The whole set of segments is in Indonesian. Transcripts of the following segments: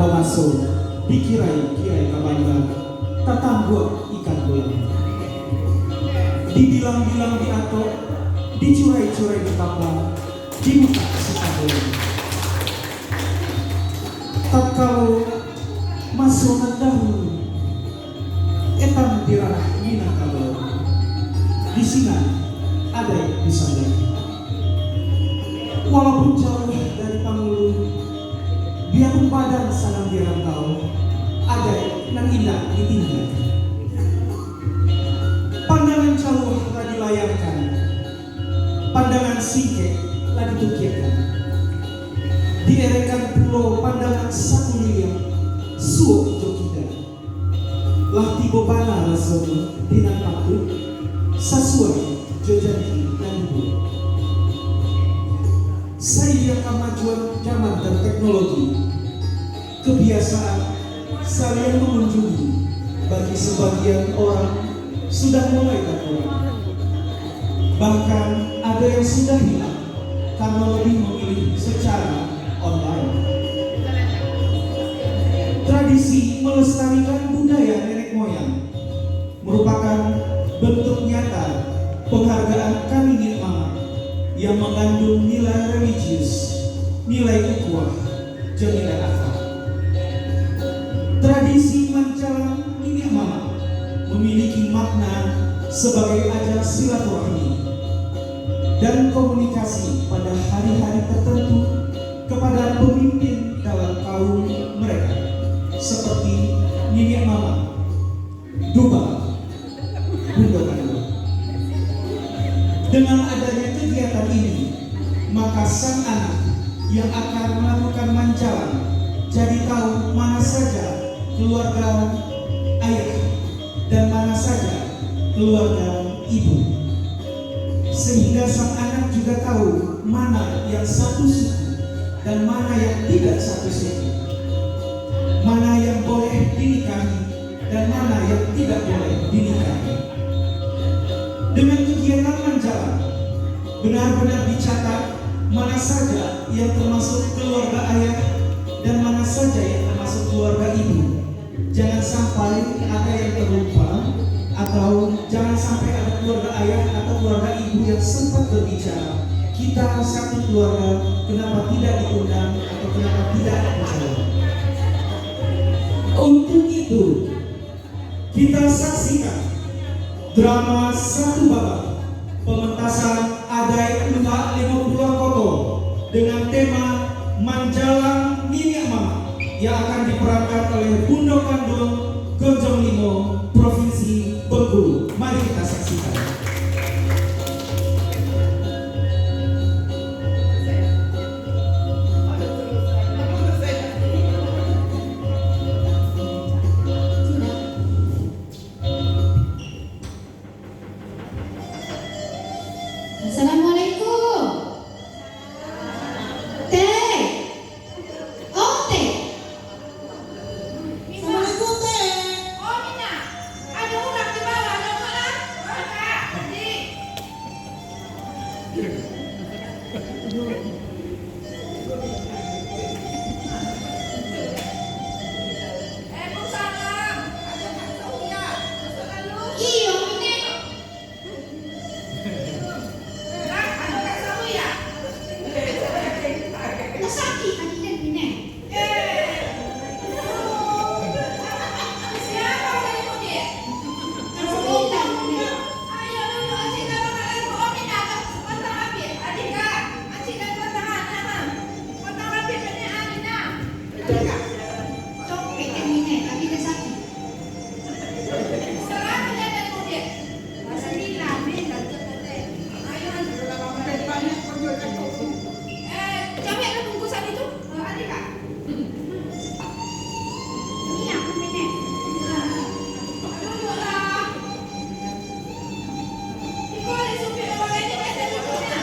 masuk dikirai-kirai kabandang tatangguak ikan bola. Dibilang-bilang diatok, dicurai-curai di kapal, dibuka sekali. Tak kalau masuk dahulu, etam dirah Minangkabau. Di sini ada yang bisa lihat. Walaupun jauh dari Pangulu, biarpun badan sangat dirantau, ada yang indah ditinggal. Pandangan jauh telah dilayangkan, pandangan singkek telah ditukirkan. Dierekan pulau pandangan satu liang, suo jokida. Lah tibo bana rasono dinan patut, sasuai jojanti dan ibu. Saya kemajuan zaman dan teknologi, kebiasaan saling mengunjungi bagi sebagian orang sudah mulai berkurang. Bahkan ada yang sudah hilang karena lebih memilih secara online. Tradisi melestarikan budaya nenek moyang merupakan bentuk nyata penghargaan Kaningit Mama yang mengandung nilai religius, nilai ukhuwah, dan nilai akhlak. Tradisi menjalang Nini Mama memiliki makna sebagai ajang silaturahmi dan komunikasi pada hari-hari tertentu kepada pemimpin dalam kaum mereka seperti Nini Mama, Duba, Bunda Kadua. Dengan adanya kegiatan ini, maka sang anak yang akan melakukan manjalan jadi tahu mana saja keluarga ayah dan mana saja keluarga ibu, sehingga sang anak juga tahu mana yang satu suku dan mana yang tidak satu suku, mana yang boleh dinikahi dan mana yang tidak boleh dinikahi. Dengan kegiatan manjalan, benar-benar dicatat mana saja yang termasuk keluarga ayah dan mana saja yang termasuk keluarga ibu. Jangan sampai ada yang terlupa, atau jangan sampai ada keluarga ayah atau keluarga ibu yang sempat berbicara, kita satu keluarga kenapa tidak diundang atau kenapa tidak bicara. Untuk itu kita saksikan drama satu babak pementasan Adai Enggak 50 Koto dengan tema Manjalang Nini Mama yang akan diperankan oleh Bunda Kandung Gonjong Limo, Provinsi Bengkulu. Mari kita saksikan. Assalamualaikum. Teh. Oh, teh. Assalamualaikum, teh. Oh, Mina. Ada orang di bawah, ada orang. Kakak, adik. Salam. Ada Kak Sauya. Selalu. Iya, Mine. Kak, ada Kak Sauya. Nasaki tadi dan Mine. Siapa dari Mudik? Alhamdulillah, Mine. Ayo dulu, Acik dan Kakak Ibu. Oh, Mina, potong rapit. Adik, Kak. Acik dan potong. Potong rapit, Mina. Mina. Adik, Kak. Copet dan Mine, tapi Nasaki. Salam, Mina dari Mudik. Sembilan, Mina. Ayo, capek ada bungkusan itu? Adik, Kak. Ini aku Mine. Duduk lah. Iko ada supir orang ini biasa duduknya.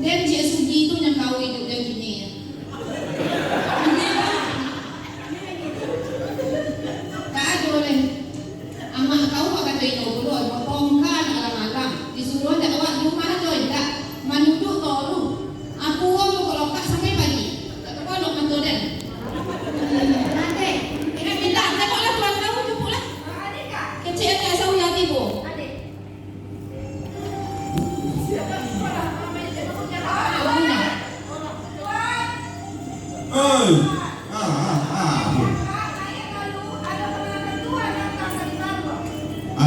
Dan Cik Sugi tu yang kau hidup dia gini. Tak ada orang. Amak kau kau kata ini ulun, mempongkan alam-alam. Disuruh tak awak di rumah tu tak. Manuduk tolu. Aku orang tu kalau tak sampai pagi. Tak tahu nak mantu dan. Nanti. Minta tengoklah tuan kau jemputlah. Adik kak. Kecil ni asal uya tibu. Adik.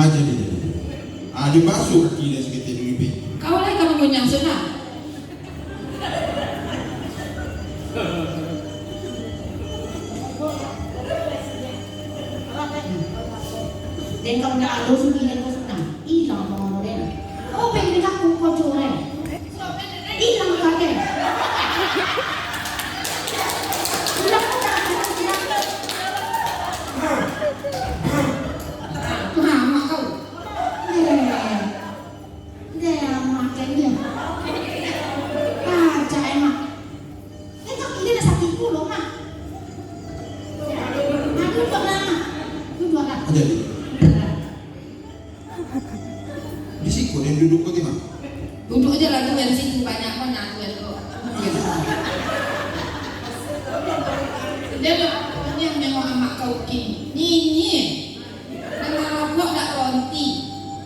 Jadi. Dia basuh kaki dia seketika lebih. Kau lagi kamu punya senang. Dan kau nak ada sini dan kau senang. Hilang kau dan. Oh, pengen aku kau coreng. Hilang kau dan. Hilang kau dan. Mak kau. Dia makan dia. Ah, cak emak. Tak ini dah sakit puluh mak. Aku tak lama. Duduk lah. Jadi. Di situ dia duduk bagaimana? Duduk je lah tu yang situ banyak mana tu yang kau. Dia memang amak kau kini. Ni. Kalau kau tak ronti.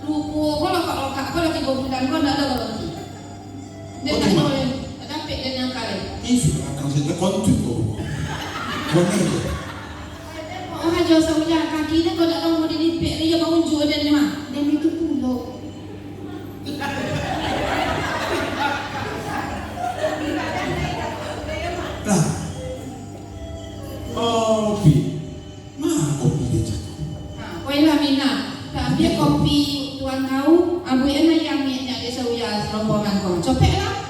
Lupa kau lokak kau dah 3 bulan kau tak ada ronti. Dia tak boleh. Tak dapat dia nak kali. Ini sudah akan saya kontuk kau. Kau ni. Oh, hajar sauja kaki dia kau tak tahu dia lipik dia bangun jua dia ni mah. Dan itu puluh. Lah. Kopi. Mana kopi dia jatuh? Wailah Mina, tak ambil kopi tuan kau, abu ena yang ni ada sauja rombongan kau. Copeklah.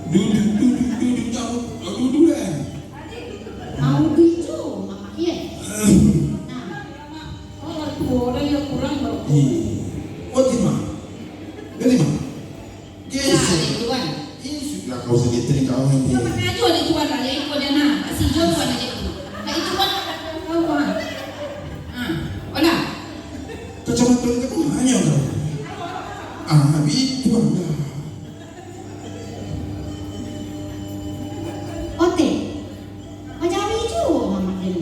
Duduk jauh. Duduk kan. Mau bicu mama dia. Nah. Oh, boleh ya kurang baru. Oh, di mana? Dari mana? Ya, adik tuan. Ini sudah kau sekitar kau yang Kau mana aja adik tuan lah, yang ikut dia nak. Asyik jom tuan adik tu. Nak itu kan kau kan. Olah. kacamata dia kau hanya kau. Itu anda. Ote. Macam bicu mama dia.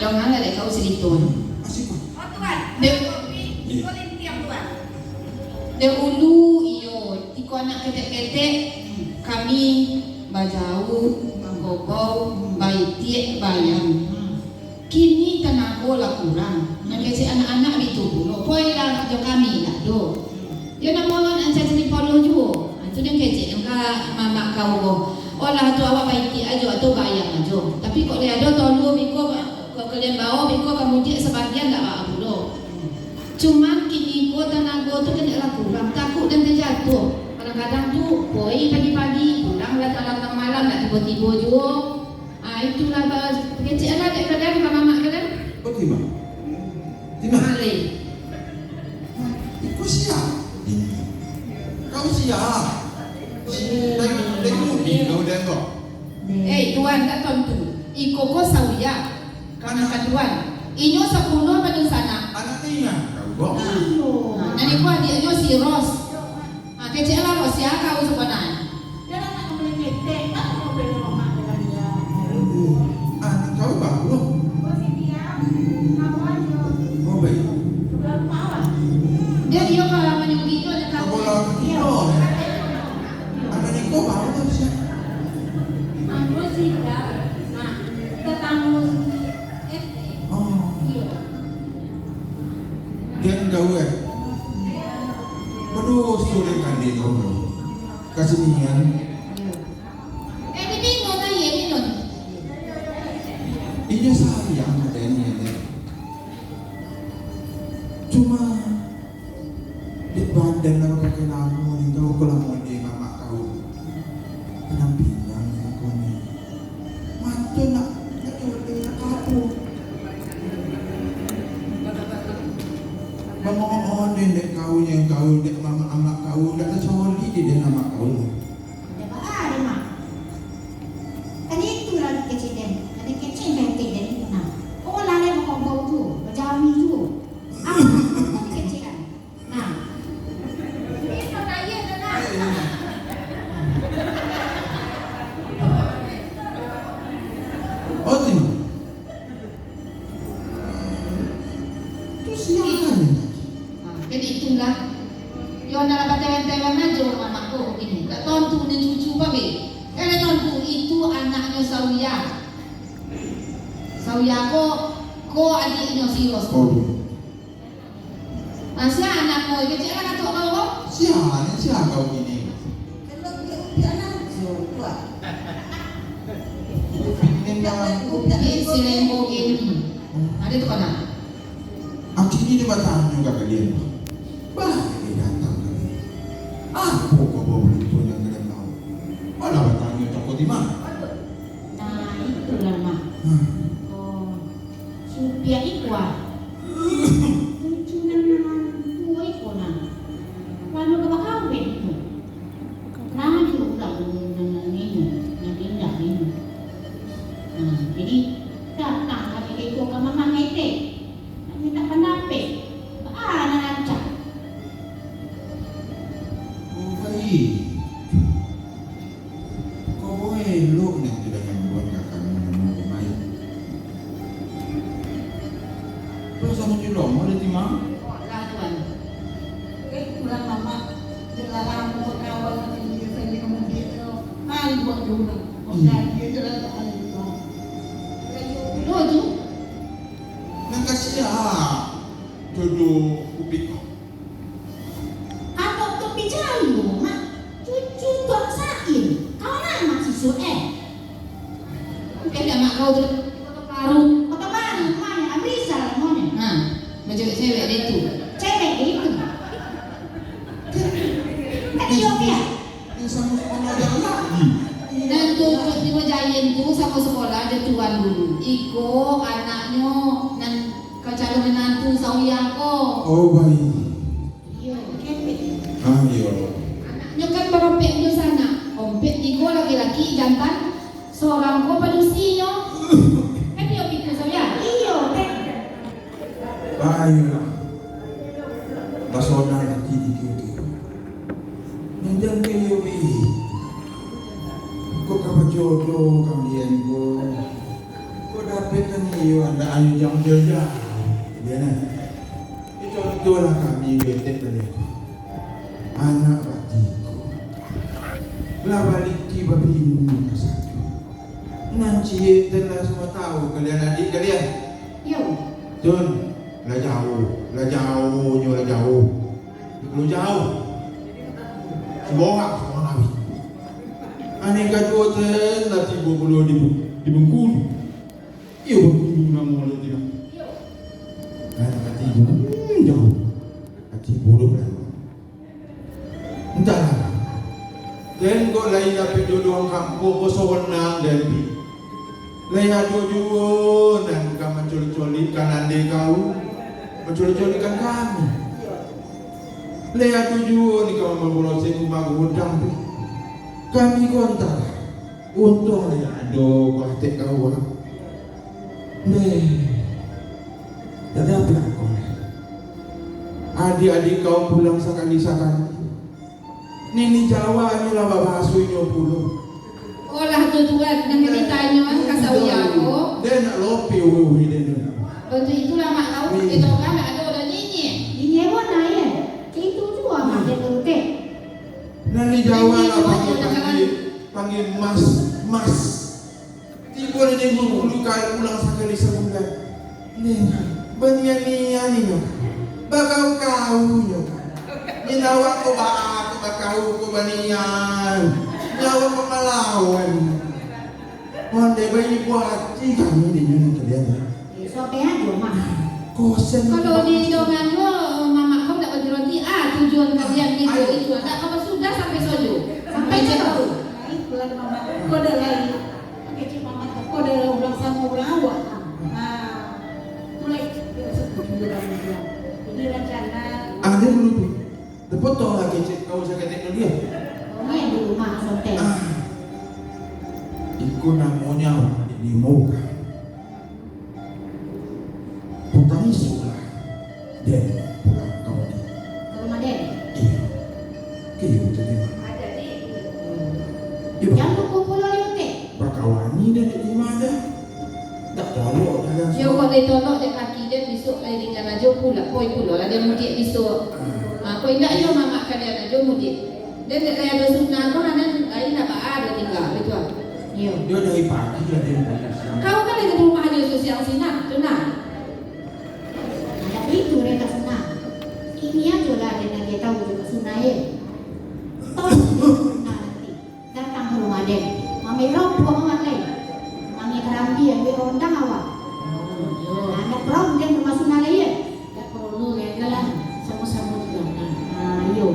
Dong ala dek kau selitun. Asyik kau. Dia ulu iyo, tiko anak ketek-ketek kami bajau, gobau, baitiek, bayam. Kini tenaga lah kurang. Nak kasi anak-anak itu dulu. Poi lah jo kami lah do. Yo nak mohon anca jadi polo jo. Itu dia kecik engka mama kau. Olah tu awak baitiek aja atau bayam aja. Tapi kok dia ada tolu biko kok kalian bawa biko kamu dia sebagian tak apa dulu. Cuman kini ko tenaga tu kena lah kurang. Takut dan terjatuh. Kadang-kadang tu poi pagi-pagi pulanglah dalam tengah malam nak tiba-tiba jo. Itulah kecil lah dek kadang sama mak kadang. Oh, di mana? Di mana? Malay. Kau siap. Kau siap. Tengok ni kau tengok. Tuan tak tentu. Iko ko sauya. Karena tuan. Inyo 10 pada sana. Anak ni yang kau bawa. Nani ko adiknya si Ros. Kecil lah Ros ya kau sebenarnya. Dia nak beli ketek, tak mau beli rumah dengan dia. Anak kau bawa. Oh baik. Dia iyo kalau menyugi itu ada Kau kau. bawa kilo. Anak ni kau bawa tu siap. Aku sih dah. Nah, tetamu. Oh. Dia kau Aduh, sudah kan dia kau. Kasih minyak. Di minun na ye minun. Ini sayang ada ini. Cuma di badan lah pakai nama ni kau kalau mau di mama kau. Penampilan aku ni. Macam nak aku. Bangun dek kau yang kau kau dek mama amak kau dak coli dia nama kau. Ada apa mak? Kan itu lagi kecil dan ada kecil dan tidak itu nah. Oh lari mau kau tu, berjami tu. Ah, kecil kan. Nah. Ini kaya dah. Oh tu. Tu siapa? Jadi itulah. Yo nak dapat tewan-tewan aja mamaku ini. Tak tontu dan cucu babe. Kalau tontu itu anaknya Sauya. Sauya ko adiknya si Ros. Oh. Masih anakmu kecil kan atuk kau. Siapa kau ini? Kalau dia anak juga. Ini si Lembo ini. Ada tu kan? Aku ini dia batang juga kalian. Bah, dia datang kali. Aku kau bawa itu yang kalian tahu. Mana batangnya takut di mana? Nah, itulah mak. Oh. Supaya ikuat. Cuma dua ikut nah. Lalu ke kawin tu. Nah, dia ulang dengan ini, nanti dah ini. Nah, jadi datang kami ikut ke mama ngete. Minta pendapat. Nak rancang. Oh baik. Kau boleh elok yang tidak yang buat kakak mengenal pemain. Kau sama julong ada di mana? Lah tuan. Kurang mama dilarang berkawan dengan dia sendiri kemudian hal buat dulu. Dan dia jelas hal itu. Lo tu. Nak kasih jodoh kupik kau. Atau tu bicara lu, mak. Cucu tuan sain. Kau nama si Su'e. Dah mak kau tu baru. Kota baru, mana? Bisa lah mana? Ha, macam cewek dia tu. Cewek itu. Kan Ethiopia. Yang sama sekolah dia lagi. Dan tu di Majayan tu sama sekolah dia tuan dulu. Iko anaknya nan kau calon menantu Sauya ko. Oh baik. Yo, kepek. Ayo. Anaknya kan berompek di sana. Ompek Iko laki-laki jantan. Seorang ko padusinya. Kan dia pikir Sauya. Iyo, kepek. Baiklah. Basona nanti dikit-dikit. Nanti kau kau kapan jodoh kalian kau dapat kan iyo anda ayu jam jauh. Dia nak. Itu lah kami betek tadi. Anak batiku. Lah balik tiba bingung satu. Nanti telah semua tahu kalian adik kalian. Yo. Jun, lah jauh, lah jauh. Belum jauh. Seborak semua nabi. Aneh kedua lah tiba bulu di Bengkulu. Iyo Bengkulu nama orang tidak. Kan hati ibu jauh. Hati bodoh lah. Entahlah. Dan kau lain dapat jodoh kampung kau sewenang dan bi. Lain ada jodoh dan kau mencuri-curikan ande kau, mencuri-curikan kami. Lain ada jodoh ni kau memboloskan rumah gudang bi. Kami kontak. Untung lain ada kau hati kau lah. Tapi apa kau? Adik-adik kau pulang sekali-sekali. Nini Jawa ni lah bahasunya puluh. Olah tu tuan dengan ceritanya ke Sauya ko. Dia nak lopi uwi dia. Bentuk itulah mak tahu kita kan ada orang nyanyi. Ini mana ya? Itu juga mak dia ngerti. Nini Jawa lah panggil mas. Tiba dia bulu kali pulang sekali sebulan. Nih, benian ni bakal kau nyo. Nyawa ko bakau ko banian. Nyawa ko malawan. Monde bayi buat kami di dunia kalian. Sampai ada mak. Kosen. Kalau di dongan lo mama kau tak bagi roti tujuan kalian itu ada apa sudah sampai sojo. Sampai jauh. Bulan mama kode lagi. Kecil mama kode ulang sama ulang awak. Nah, mulai setuju dalam bulan. Jadi rencana Ada dulu tu. Tapi potong lagi cik kau sakit itu dia. Kau yang di rumah sontek. Itu namanya di muka. Putang isu lah. Dan bukan kau ni. Ke rumah Den. Iya. Kaya betul dia. Ada di. Ibu. Yang tu kumpul oleh Utek. Bakawani dia di mana? Tak tahu dalam. Dia boleh tolong dia kaki dia besok lagi dengan aja pula. Koi pula lah dia mudik besok. Kau ingat yo mama kalian aja mudik. Dia tak kaya bersunah kau nanti lain apa ada tinggal betul. Yo. Dia dari pagi lah dia punya siang. Kau kan lagi di rumah dia sosial sini, tenang. Tapi itu mereka senang. Ini aja lah dia tahu juga sunah ya. Tahu sunah nanti. Datang ke rumah Den. Mami rompok mama lain. Mami kerambi yang berondang awak. Ada perlu dia rumah sunah lain ya. Tak perlu ya kan. Sama-sama juga. Nah, yo.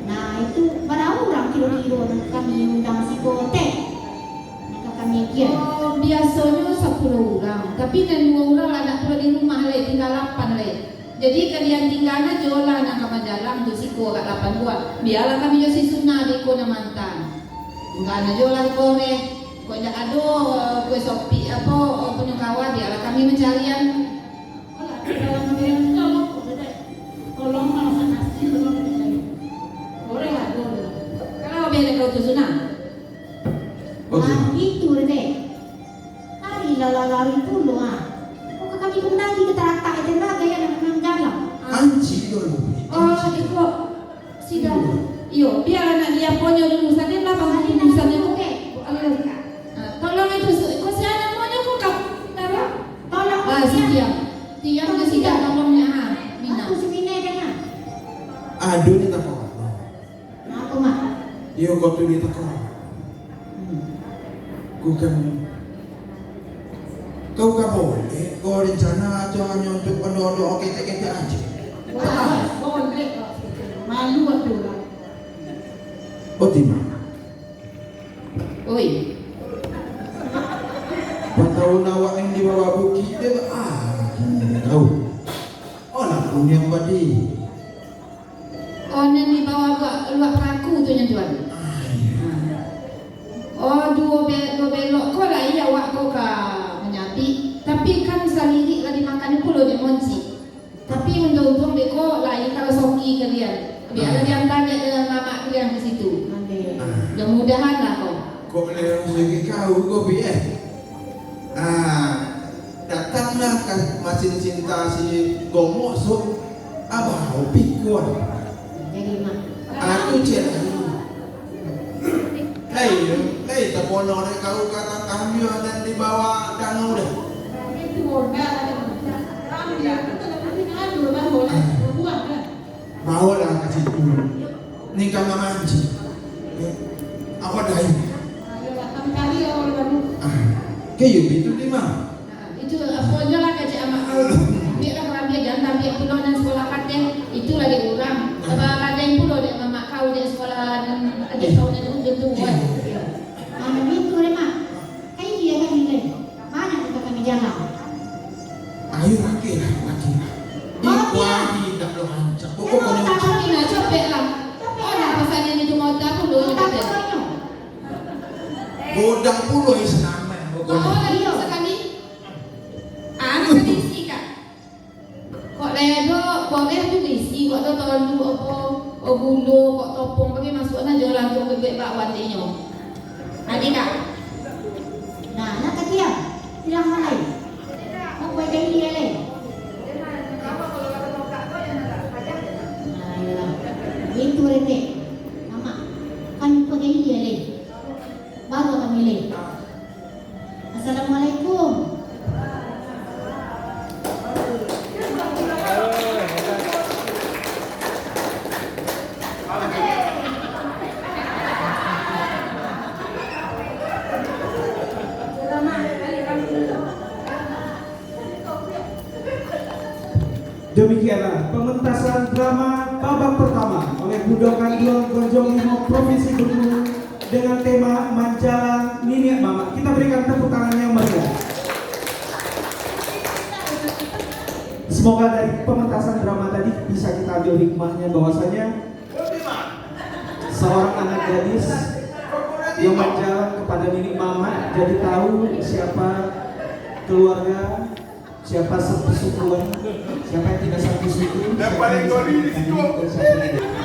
Nah itu berapa orang kilo-kilo kami undang si Kotek. Maka kami kian. Oh, biasanya 10 orang. Tapi dan 2 orang anak pula di rumah lain, tinggal 8 lain. Jadi kalian tinggalnya jolah nak kapan jalan tu siko kat 8 buat. Biarlah kami jo si sunah di kona mantan. Enggak ada jolah korek. Kau dah ada kue sopi apa punya kawan biarlah kami mencarian. Dalam dia tolong, tolong masak nasi, tolong dicari. Boleh lah, boleh. Kalau biar kau tu sunah. Okey. Nah itu deh. Hari lari puluh ah. Kok kami kembali ke teraktak itu lah gaya nak menang jalan. Anci dulu. Oh, ikut sidang. Iyo, biar anak dia punya lulusan dia lah pasal lulusan dia Oke. tolong itu kau si anak punya kau kau taruh. Tolong. Si Tiang. Tiang dia sidang tolongnya ha. Mina. Aku si Mina dengar. Aduh ni tak kau. Aku mah. Dia kau tu dia tak kau. Bukan. Kau kan boleh. Kau rencana aja hanya untuk penduduk kete-kete aja. Boleh. Malu aku lah. Oh timah. Oi. Tahun awak yang di bawah bukit dia tahu. Oh nak punya badi. Oh yang di bawah luar peraku tu yang tuan. Oh dua belok kau lah iya awak kau ka menyapi. Tapi kan sendiri lah dimakan puluh dia monci. Tapi untung dia kau lain kalau soki kalian. Biarlah dia tanya dengan mama kalian di situ. Mudah-mudahan lah kau. Kau boleh rezeki kau biar. Datanglah ke mesin cinta si Gomok so abah pikir. Jadi mak. Aku cek. Hei, tak boleh nak kau kata kami ada di bawah danau dah. Itu boleh ada. Kami ya, kita nak ada rumah boleh. Buat kan? Bawa lah ke situ. Ni kan mamanci. Awak dah. Ayolah, kami cari orang baru. Kayu itu di mana? Itu pokoknya lah kerja amak kau. Biarlah kalau dia jangan biar pulau dan sekolah katnya itu lagi orang. Sebab ada yang pulau dia mama kau dia sekolah dan ada tahun yang itu buat. Mana itu deh mak. Kayak dia kan ini. Mana kita kami jalan. Ayo lagi lah. Ikhwani tak lo hancur. Pokoknya Tapi nak copek lah. Orang pasalnya itu mau tak pulau Tak kata. pokoknya. godang puluh Islam. Kau lagi sekali. Nak diisi kak. Kok ledo, kok ledo diisi. Kok tu tolu apa, bulu, kok topong bagi masuk na jualan tu bebek bakwan dia. Adik kak. Nah, nak ketiak. Bilang malai. Mau buat jadi dia leh. Nah, iyalah. Itu rete. Mama, kan pergi dia leh. Baru kami leh. Assalamualaikum. Demikianlah pementasan drama babak pertama oleh Budokan Duang Gonjong Limo Provinsi Bengkulu dengan tema Manjalang Niniak Mama. Kita berikan tepuk tangan yang meriah. Semoga dari pementasan drama tadi bisa kita ambil hikmahnya bahwasanya seorang anak gadis yang berjalan kepada nenek mama, jadi tahu siapa keluarga, siapa sepupuan, siapa yang tidak satu suku, siapa yang tidak satu